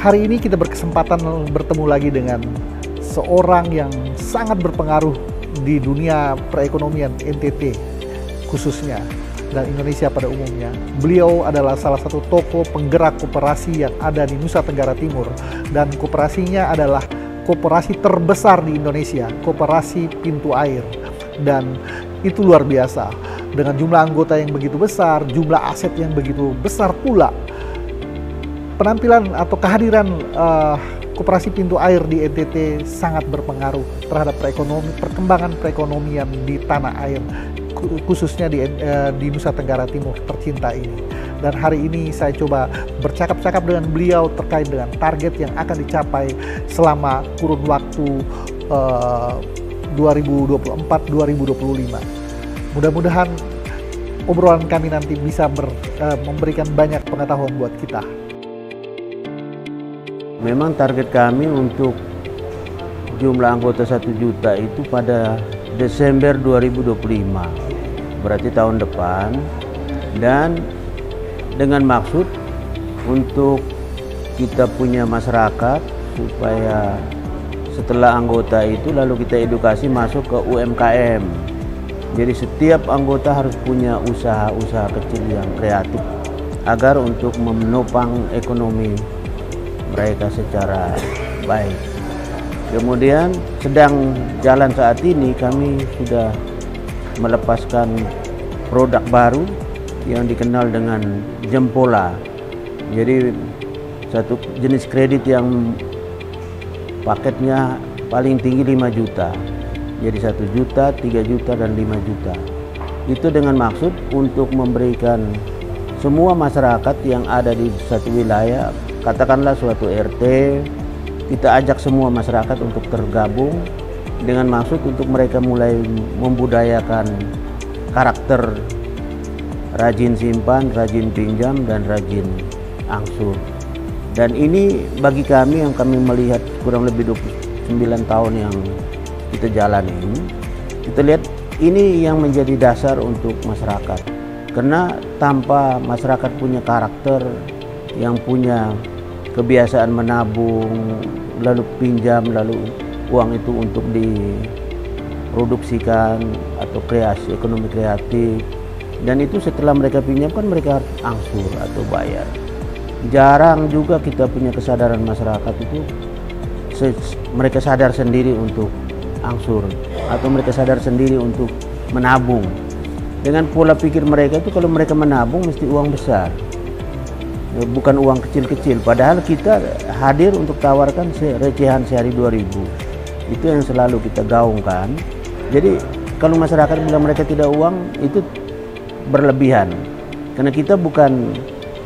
hari ini kita berkesempatan bertemu lagi dengan seorang yang sangat berpengaruh di dunia perekonomian NTT khususnya dan Indonesia pada umumnya. Beliau adalah salah satu tokoh penggerak koperasi yang ada di Nusa Tenggara Timur, dan koperasinya adalah koperasi terbesar di Indonesia, Koperasi Pintu Air. Dan itu luar biasa, dengan jumlah anggota yang begitu besar, jumlah aset yang begitu besar pula. Penampilan atau kehadiran Koperasi Pintu Air di NTT sangat berpengaruh terhadap perkembangan perekonomian di tanah air, khususnya di Nusa Tenggara Timur tercinta ini. Dan hari ini saya coba bercakap-cakap dengan beliau terkait dengan target yang akan dicapai selama kurun waktu 2024-2025. Mudah-mudahan obrolan kami nanti bisa memberikan banyak pengetahuan buat kita. Memang target kami untuk jumlah anggota 1 juta itu pada Desember 2025, berarti tahun depan, dan dengan maksud untuk kita punya masyarakat supaya setelah anggota itu lalu kita edukasi masuk ke UMKM. Jadi setiap anggota harus punya usaha-usaha kecil yang kreatif agar untuk menopang ekonomi mereka secara baik. Kemudian sedang jalan saat ini kami sudah melepaskan produk baru yang dikenal dengan Jempola. Jadi satu jenis kredit yang paketnya paling tinggi 5 juta. Jadi 1 juta, 3 juta, dan 5 juta. Itu dengan maksud untuk memberikan semua masyarakat yang ada di satu wilayah, katakanlah suatu RT, kita ajak semua masyarakat untuk tergabung dengan maksud untuk mereka mulai membudayakan karakter rajin simpan, rajin pinjam, dan rajin angsur. Dan ini bagi kami yang kami melihat kurang lebih 29 tahun yang kita jalani ini, kita lihat ini yang menjadi dasar untuk masyarakat. Karena tanpa masyarakat punya karakter, yang punya kebiasaan menabung, lalu pinjam, lalu uang itu untuk diproduksikan atau kreasi, ekonomi kreatif, dan itu setelah mereka pinjam kan mereka harus angsur atau bayar. Jarang juga kita punya kesadaran masyarakat itu mereka sadar sendiri untuk angsur atau mereka sadar sendiri untuk menabung. Dengan pola pikir mereka itu kalau mereka menabung mesti uang besar, bukan uang kecil-kecil. Padahal kita hadir untuk tawarkan recehan sehari 2.000. Itu yang selalu kita gaungkan. Jadi kalau masyarakat bilang mereka tidak uang, itu berlebihan. Karena kita bukan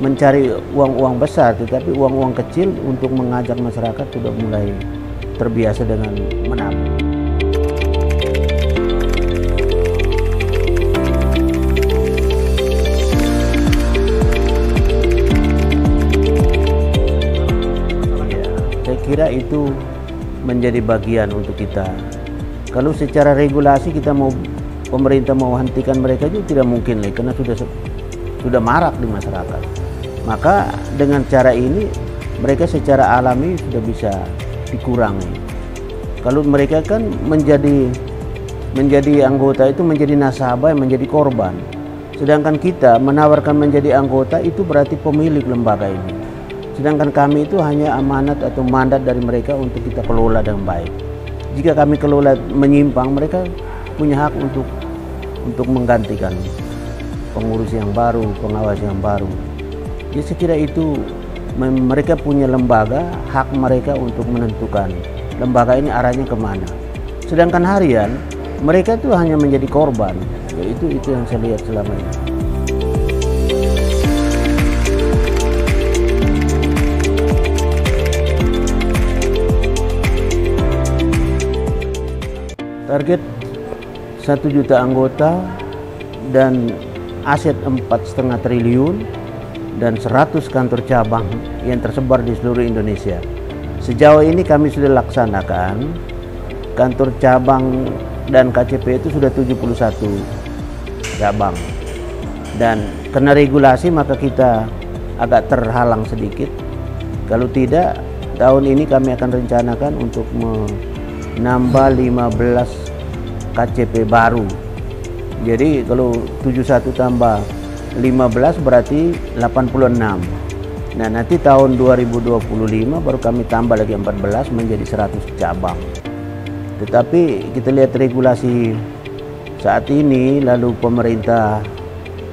mencari uang-uang besar, tetapi uang-uang kecil untuk mengajak masyarakat sudah mulai terbiasa dengan menabung. Kira itu menjadi bagian untuk kita. Kalau secara regulasi pemerintah mau hentikan mereka juga tidak mungkin lagi, karena sudah marak di masyarakat. Maka dengan cara ini mereka secara alami sudah bisa dikurangi. Kalau mereka kan menjadi anggota itu menjadi nasabah, menjadi korban. Sedangkan kita menawarkan menjadi anggota itu berarti pemilik lembaga ini. Sedangkan kami itu hanya amanat atau mandat dari mereka untuk kita kelola dengan baik. Jika kami kelola menyimpang, mereka punya hak untuk menggantikan pengurus yang baru, pengawas yang baru. Jadi saya kira itu mereka punya lembaga, hak mereka untuk menentukan lembaga ini arahnya kemana. Sedangkan harian, mereka itu hanya menjadi korban. Ya, itu yang saya lihat selama ini. Target 1 juta anggota dan aset 4,5 triliun dan 100 kantor cabang yang tersebar di seluruh Indonesia. Sejauh ini kami sudah laksanakan kantor cabang dan KCP itu sudah 71 cabang. Dan karena regulasi maka kita agak terhalang sedikit. Kalau tidak tahun ini kami akan rencanakan untuk menambah 15 KCP baru. Jadi kalau 71 tambah 15 berarti 86. Nah, nanti tahun 2025 baru kami tambah lagi 14 menjadi 100 cabang. Tetapi kita lihat regulasi saat ini, lalu pemerintah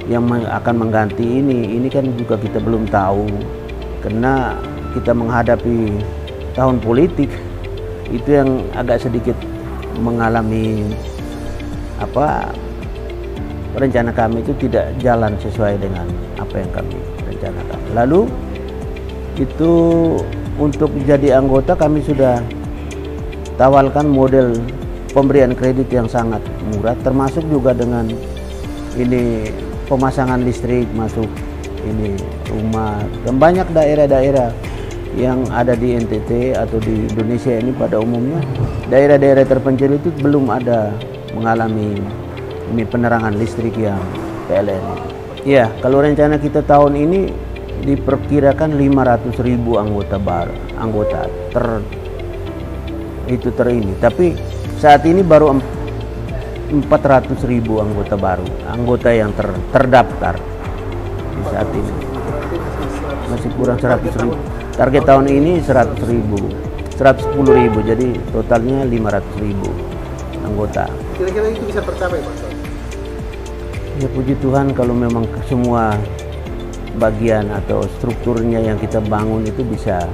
yang akan mengganti ini kan juga kita belum tahu, karena kita menghadapi tahun politik. Itu yang agak sedikit mengalami rencana kami itu tidak jalan sesuai dengan apa yang kami rencanakan. Lalu itu untuk jadi anggota kami sudah tawarkan model pemberian kredit yang sangat murah, termasuk juga dengan ini pemasangan listrik masuk ini rumah. Dan banyak daerah-daerah yang ada di NTT atau di Indonesia ini pada umumnya, daerah-daerah terpencil itu belum ada mengalami ini penerangan listrik yang PLN. Ya, kalau rencana kita tahun ini diperkirakan 500.000 anggota baru, ini. Tapi saat ini baru 400.000 anggota baru, anggota yang terdaftar di saat ini. Masih kurang 100.000. Target tahun ini 110.000, jadi totalnya 500.000 anggota. Kira-kira itu bisa tercapai, Pak? Ya, puji Tuhan kalau memang semua bagian atau strukturnya yang kita bangun itu bisa.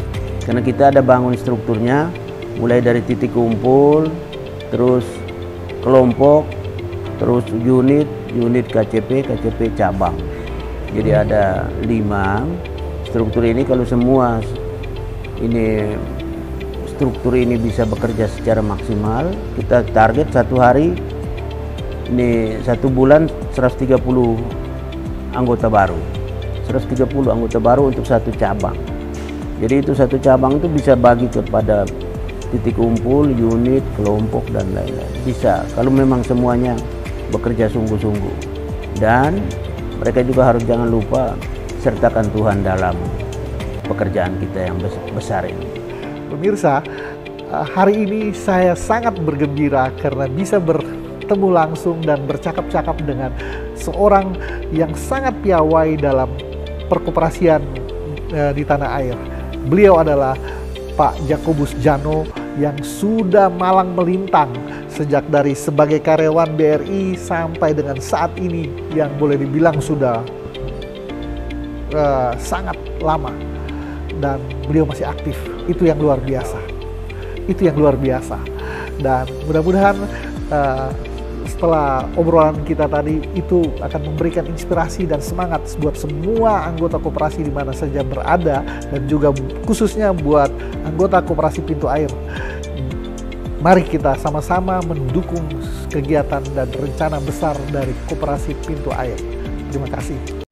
Karena kita ada bangun strukturnya, mulai dari titik kumpul, terus kelompok, terus unit KCP cabang. Jadi ada 5 struktur ini. Kalau semua ini struktur ini bisa bekerja secara maksimal, kita target satu hari ini 1 bulan 130 anggota baru. 130 anggota baru untuk satu cabang. Jadi itu satu cabang itu bisa bagi kepada titik kumpul, unit, kelompok, dan lain-lain. Bisa, kalau memang semuanya bekerja sungguh-sungguh. Dan mereka juga harus jangan lupa sertakan Tuhan dalam pekerjaan kita yang besar ini. Pemirsa, hari ini saya sangat bergembira karena bisa bertemu langsung dan bercakap-cakap dengan seorang yang sangat piawai dalam perkoperasian di tanah air. Beliau adalah Pak Jakobus Jano yang sudah malang melintang sejak dari sebagai karyawan BRI sampai dengan saat ini yang boleh dibilang sudah sangat lama, dan beliau masih aktif. Itu yang luar biasa. Itu yang luar biasa. Dan mudah-mudahan setelah obrolan kita tadi itu akan memberikan inspirasi dan semangat buat semua anggota koperasi di mana saja berada, dan juga khususnya buat anggota koperasi Pintu Air. Mari kita sama-sama mendukung kegiatan dan rencana besar dari koperasi Pintu Air. Terima kasih.